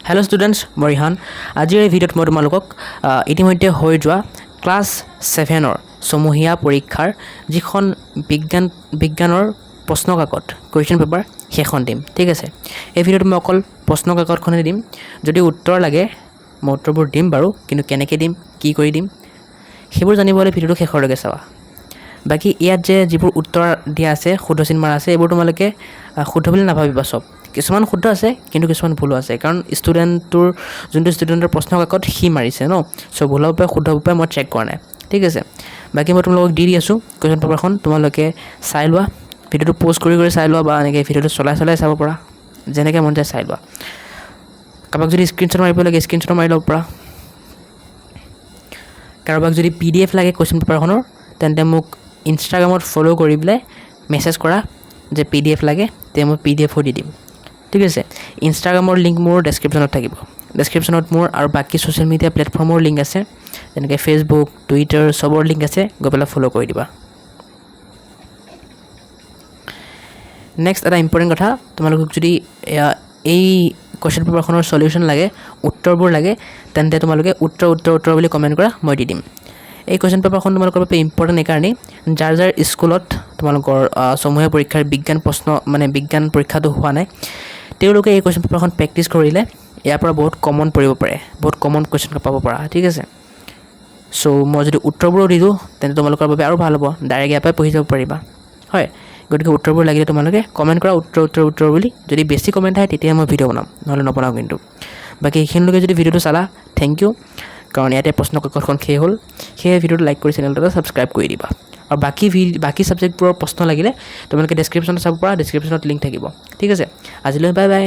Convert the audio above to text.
hello' students মই ৰিহান আজিৰ এই ভিডিঅ'ত মই তোমালোকক ইতিমধ্যে হৈ যোৱা ক্লাছ 7ৰ ছমহীয়া পৰীক্ষাৰ যিখন বিজ্ঞানৰ প্ৰশ্ন কাকত কুৱেশ্যন পেপাৰ সেইখন দিম ঠিক আছে এই ভিডিঅ'ত মই অকল প্ৰশ্ন কাকতখনে দিম যদি উত্তৰ লাগে মই উত্তৰবোৰ দিম বাৰু কিন্তু কেনেকৈ দিম কি কৰি দিম সেইবোৰ জানিবলৈ ভিডিঅ'টো শেষলৈকে চাবা বাকী ইয়াত যে যিবোৰ উত্তৰ দিয়া আছে শুদ্ধ চিন মাৰা আছে এইবোৰ তোমালোকে শুদ্ধ বুলি নাভাবিবা সব কিছুমান শুদ্ধ আছে কিন্তু কিছুমান ভুল আছে কাৰণ যোনটো ষ্টুডেণ্টৰ প্ৰশ্ন কাকত সি মাৰিছে ন সো ভুল হ'ব পাৰে শুদ্ধ হ'ব পাৰে মই চেক কৰা নাই ঠিক আছে বাকী মই তোমালোকক দি আছোঁ কুৱেশ্যন পেপাৰখন তোমালোকে চাই লোৱা ভিডিঅ'টো প'ষ্ট কৰি চাই লোৱা বা এনেকৈ ভিডিঅ'টো চলাই চাব পৰা যেনেকৈ মন যায় চাই লোৱা কাৰোবাক যদি স্ক্ৰীনশ্বট মাৰিব লাগে স্ক্ৰীনশ্বট মাৰি ল'ব পৰা কাৰোবাক যদি PDF লাগে কুৱেশ্যন পেপাৰখনৰ তেন্তে মোক ইনষ্টাগ্ৰামত ফ'ল' কৰি পেলাই মেছেজ কৰা যে PDF লাগে তে মই PDFও দি দিম ঠিক আছে ইনষ্টাগ্ৰামৰ লিংক মোৰ ডেছক্ৰিপশ্যনত থাকিব ডেছক্ৰিপশ্যনত মোৰ আৰু বাকী ছ'চিয়েল মিডিয়া প্লেটফৰ্মৰ লিংক আছে যেনেকৈ ফেচবুক টুইটাৰ চবৰ লিংক আছে গৈ পেলাই ফ'ল' কৰি দিবা নেক্সট এটা ইম্পৰ্টেণ্ট কথা তোমালোকক যদি এই কুৱেশ্যন পেপাৰখনৰ সলিউশ্যন লাগে উত্তৰবোৰ লাগে তেন্তে তোমালোকে উত্তৰ বুলি কমেণ্ট কৰা মই দি দিম এই কুৱেশ্যন পেপাৰখন তোমালোকৰ বাবে ইম্পৰ্টেণ্ট এইকাৰণেই যাৰ স্কুলত তোমালোকৰ ছমহীয়া পৰীক্ষাৰ বিজ্ঞান পৰীক্ষাটো হোৱা নাই তেওঁলোকে এই কুৱেশ্যন পেপাৰখন প্ৰেক্টিছ কৰিলে ইয়াৰ পৰা বহুত কমন পৰিব পাৰে বহুত কমন কুৱেশ্যন পাব পৰা ঠিক আছে চ' মই যদি উত্তৰবোৰো দি দিওঁ তেন্তে তোমালোকৰ বাবে আৰু ভাল হ'ব ডাইৰেক্ট ইয়াৰ পৰাই পঢ়ি যাব পাৰিবা হয় গতিকে উত্তৰবোৰ লাগিলে তোমালোকে কমেণ্ট কৰা উত্তৰ বুলি যদি বেছি কমেণ্ট আহে তেতিয়া মই ভিডিঅ' বনাম নহ'লে নবনাওঁ কিন্তু বাকী এইখিনিলৈকে যদি ভিডিঅ'টো চালা থেংক ইউ কাৰণ ইয়াতে প্ৰশ্ন কাকতখন শেষ হ'ল সেয়ে ভিডিঅ'টো লাইক কৰি চেনেলটো ছাবস্ক্ৰাইব কৰি দিবা আৰু বাকী ছাবজেক্টবোৰৰ প্ৰশ্ন লাগিলে তোমালোকে ডেছক্ৰিপশ্যনত চাব পৰা ডেছক্ৰিপশ্যনত লিংক থাকিব ঠিক আছে আজিলৈ বাই বাই